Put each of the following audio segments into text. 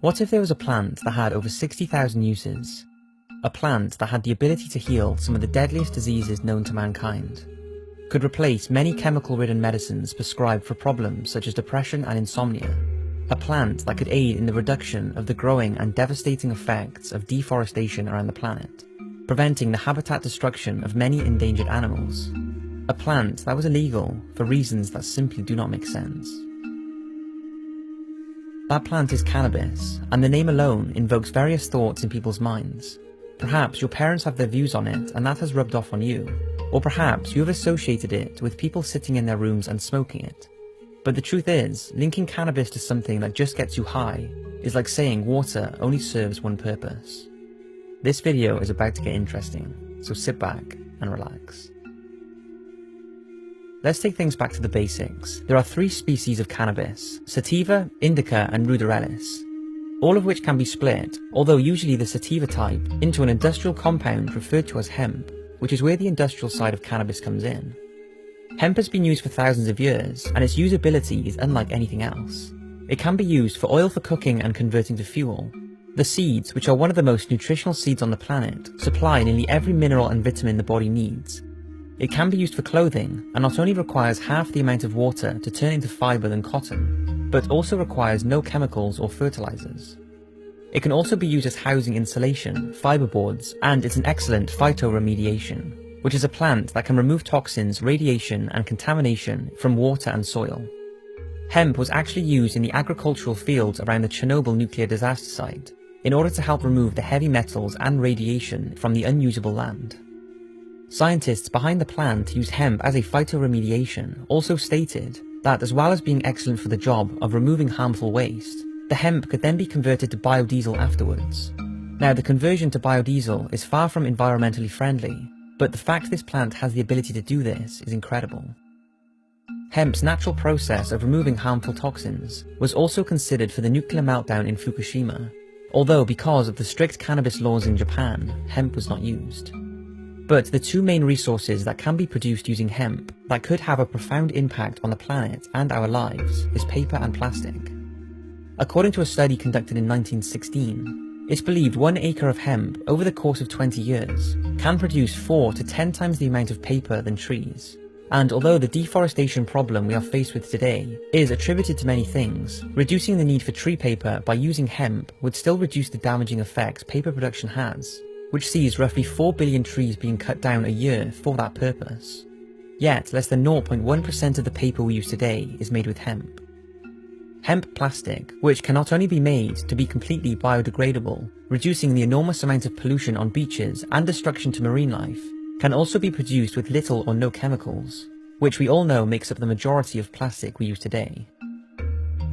What if there was a plant that had over 60,000 uses? A plant that had the ability to heal some of the deadliest diseases known to mankind, could replace many chemical-ridden medicines prescribed for problems such as depression and insomnia. A plant that could aid in the reduction of the growing and devastating effects of deforestation around the planet, preventing the habitat destruction of many endangered animals. A plant that was illegal for reasons that simply do not make sense. That plant is cannabis, and the name alone invokes various thoughts in people's minds. Perhaps your parents have their views on it and that has rubbed off on you, or perhaps you have associated it with people sitting in their rooms and smoking it. But the truth is, linking cannabis to something that just gets you high is like saying water only serves one purpose. This video is about to get interesting, so sit back and relax. Let's take things back to the basics. There are 3 species of cannabis: sativa, indica and ruderalis, all of which can be split, although usually the sativa type, into an industrial compound referred to as hemp, which is where the industrial side of cannabis comes in. Hemp has been used for thousands of years, and its usability is unlike anything else. It can be used for oil for cooking and converting to fuel. The seeds, which are one of the most nutritional seeds on the planet, supply nearly every mineral and vitamin the body needs. It can be used for clothing, and not only requires half the amount of water to turn into fibre than cotton, but also requires no chemicals or fertilizers. It can also be used as housing insulation, fiberboards, and is an excellent phytoremediation, which is a plant that can remove toxins, radiation, and contamination from water and soil. Hemp was actually used in the agricultural fields around the Chernobyl nuclear disaster site, in order to help remove the heavy metals and radiation from the unusable land. Scientists behind the plant use hemp as a phytoremediation also stated that as well as being excellent for the job of removing harmful waste, the hemp could then be converted to biodiesel afterwards. Now, the conversion to biodiesel is far from environmentally friendly, but the fact this plant has the ability to do this is incredible. Hemp's natural process of removing harmful toxins was also considered for the nuclear meltdown in Fukushima, although because of the strict cannabis laws in Japan, hemp was not used. But the 2 main resources that can be produced using hemp that could have a profound impact on the planet and our lives is paper and plastic. According to a study conducted in 1916, it's believed 1 acre of hemp over the course of 20 years can produce 4 to 10 times the amount of paper than trees. And although the deforestation problem we are faced with today is attributed to many things, reducing the need for tree paper by using hemp would still reduce the damaging effects paper production has, which sees roughly 4 billion trees being cut down a year for that purpose. Yet, less than 0.1% of the paper we use today is made with hemp. Hemp plastic, which can not only be made to be completely biodegradable, reducing the enormous amount of pollution on beaches and destruction to marine life, can also be produced with little or no chemicals, which we all know makes up the majority of plastic we use today.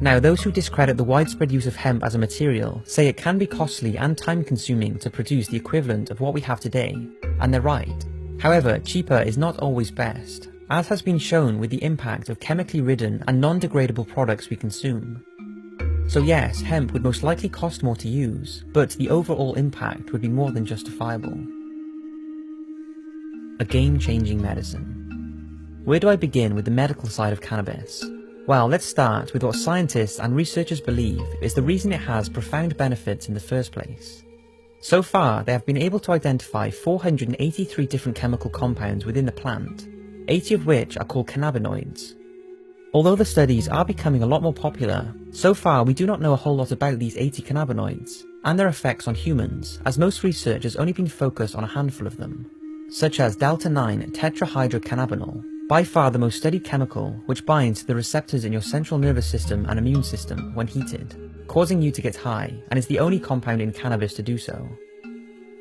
Now, those who discredit the widespread use of hemp as a material say it can be costly and time-consuming to produce the equivalent of what we have today, and they're right. However, cheaper is not always best, as has been shown with the impact of chemically ridden and non-degradable products we consume. So yes, hemp would most likely cost more to use, but the overall impact would be more than justifiable. A game-changing medicine. Where do I begin with the medical side of cannabis? Well, let's start with what scientists and researchers believe is the reason it has profound benefits in the first place. So far, they have been able to identify 483 different chemical compounds within the plant, 80 of which are called cannabinoids. Although the studies are becoming a lot more popular, so far we do not know a whole lot about these 80 cannabinoids and their effects on humans, as most research has only been focused on a handful of them, such as delta-9 tetrahydrocannabinol, by far the most studied chemical, which binds to the receptors in your central nervous system and immune system when heated, causing you to get high, and is the only compound in cannabis to do so.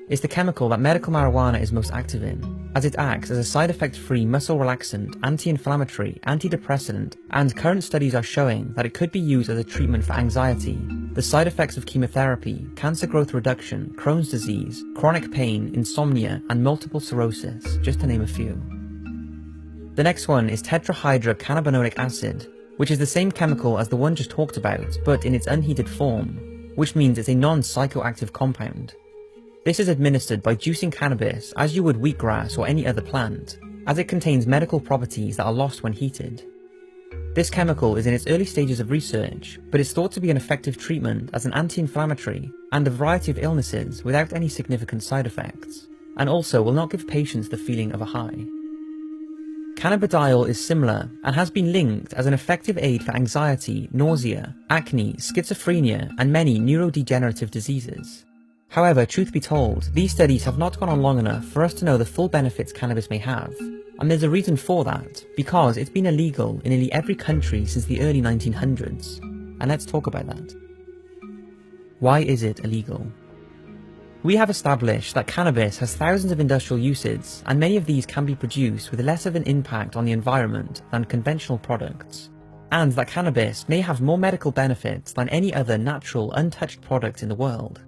It's the chemical that medical marijuana is most active in, as it acts as a side effect-free muscle relaxant, anti-inflammatory, antidepressant, and current studies are showing that it could be used as a treatment for anxiety, the side effects of chemotherapy, cancer growth reduction, Crohn's disease, chronic pain, insomnia, and multiple sclerosis, just to name a few. The next one is tetrahydrocannabinolic acid, which is the same chemical as the one just talked about, but in its unheated form, which means it's a non-psychoactive compound. This is administered by juicing cannabis as you would wheatgrass or any other plant, as it contains medical properties that are lost when heated. This chemical is in its early stages of research, but is thought to be an effective treatment as an anti-inflammatory and a variety of illnesses without any significant side effects, and also will not give patients the feeling of a high. Cannabidiol is similar and has been linked as an effective aid for anxiety, nausea, acne, schizophrenia, and many neurodegenerative diseases. However, truth be told, these studies have not gone on long enough for us to know the full benefits cannabis may have. And there's a reason for that, because it's been illegal in nearly every country since the early 1900s. And let's talk about that. Why is it illegal? We have established that cannabis has thousands of industrial uses, and many of these can be produced with less of an impact on the environment than conventional products. And that cannabis may have more medical benefits than any other natural, untouched product in the world.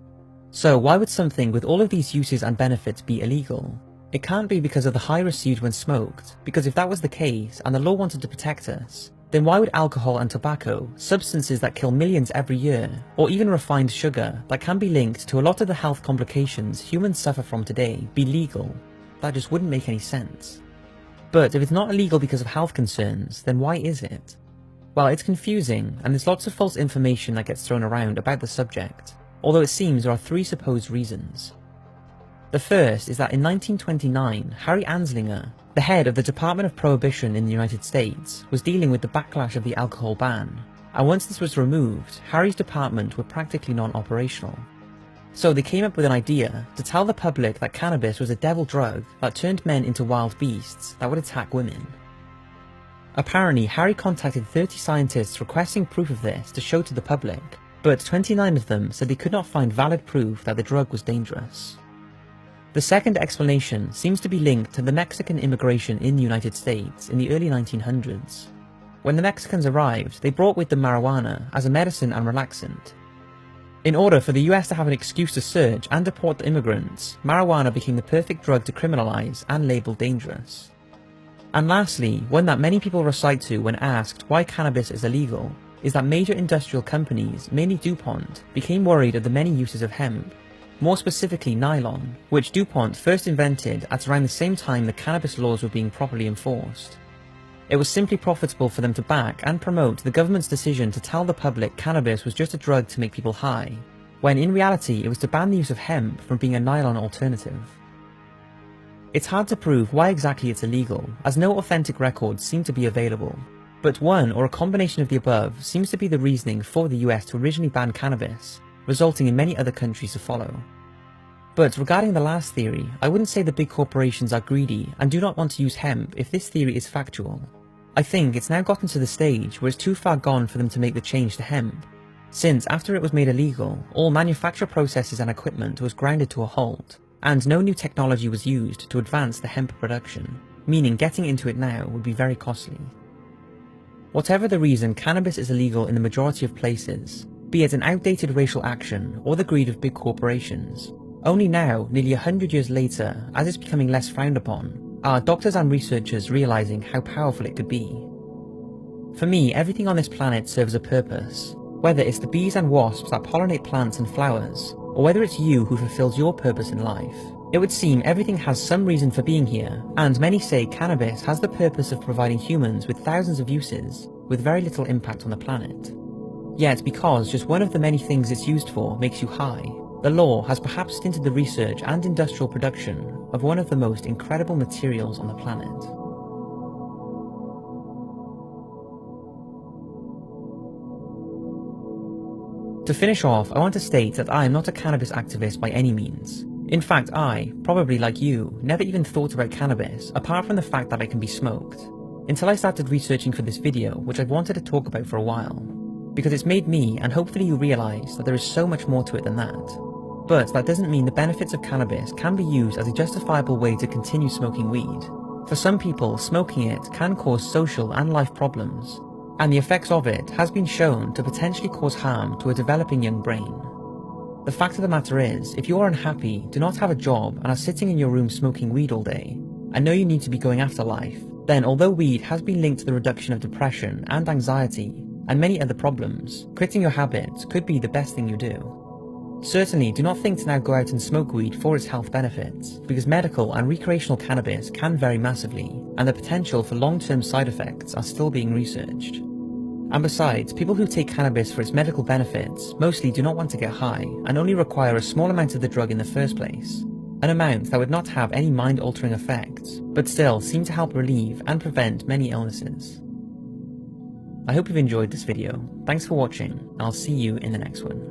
So why would something with all of these uses and benefits be illegal? It can't be because of the high received when smoked, because if that was the case and the law wanted to protect us, then why would alcohol and tobacco, substances that kill millions every year, or even refined sugar that can be linked to a lot of the health complications humans suffer from today, be legal? That just wouldn't make any sense. But if it's not illegal because of health concerns, then why is it? Well, it's confusing, and there's lots of false information that gets thrown around about the subject, although it seems there are three supposed reasons. The first is that in 1929, Harry Anslinger, the head of the Department of Prohibition in the United States, was dealing with the backlash of the alcohol ban, and once this was removed, Harry's department were practically non-operational. So they came up with an idea to tell the public that cannabis was a devil drug that turned men into wild beasts that would attack women. Apparently, Harry contacted 30 scientists requesting proof of this to show to the public, but 29 of them said they could not find valid proof that the drug was dangerous. The second explanation seems to be linked to the Mexican immigration in the United States in the early 1900s. When the Mexicans arrived, they brought with them marijuana as a medicine and relaxant. In order for the US to have an excuse to search and deport the immigrants, marijuana became the perfect drug to criminalize and label dangerous. And lastly, one that many people recite to when asked why cannabis is illegal, is that major industrial companies, mainly DuPont, became worried of the many uses of hemp, more specifically nylon, which DuPont first invented at around the same time the cannabis laws were being properly enforced. It was simply profitable for them to back and promote the government's decision to tell the public cannabis was just a drug to make people high, when in reality it was to ban the use of hemp from being a nylon alternative. It's hard to prove why exactly it's illegal, as no authentic records seem to be available, but one or a combination of the above seems to be the reasoning for the US to originally ban cannabis, resulting in many other countries to follow. But regarding the last theory, I wouldn't say the big corporations are greedy and do not want to use hemp if this theory is factual. I think it's now gotten to the stage where it's too far gone for them to make the change to hemp, since after it was made illegal, all manufacture processes and equipment was grounded to a halt, and no new technology was used to advance the hemp production, meaning getting into it now would be very costly. Whatever the reason, cannabis is illegal in the majority of places, be it an outdated racial action or the greed of big corporations. Only now, nearly 100 years later, as it's becoming less frowned upon, are doctors and researchers realizing how powerful it could be. For me, everything on this planet serves a purpose, whether it's the bees and wasps that pollinate plants and flowers, or whether it's you who fulfills your purpose in life. It would seem everything has some reason for being here, and many say cannabis has the purpose of providing humans with thousands of uses, with very little impact on the planet. Yet because just one of the many things it's used for makes you high, the law has perhaps stinted the research and industrial production of one of the most incredible materials on the planet. To finish off, I want to state that I am not a cannabis activist by any means. In fact, I, probably like you, never even thought about cannabis apart from the fact that it can be smoked, until I started researching for this video, which I've wanted to talk about for a while, because it's made me and hopefully you realise that there is so much more to it than that. But that doesn't mean the benefits of cannabis can be used as a justifiable way to continue smoking weed. For some people, smoking it can cause social and life problems, and the effects of it has been shown to potentially cause harm to a developing young brain. The fact of the matter is, if you are unhappy, do not have a job, and are sitting in your room smoking weed all day, and know you need to be going after life, then although weed has been linked to the reduction of depression and anxiety, and many other problems, quitting your habits could be the best thing you do. Certainly do not think to now go out and smoke weed for its health benefits, because medical and recreational cannabis can vary massively, and the potential for long-term side effects are still being researched. And besides, people who take cannabis for its medical benefits mostly do not want to get high and only require a small amount of the drug in the first place. An amount that would not have any mind-altering effects, but still seem to help relieve and prevent many illnesses. I hope you've enjoyed this video. Thanks for watching, and I'll see you in the next one.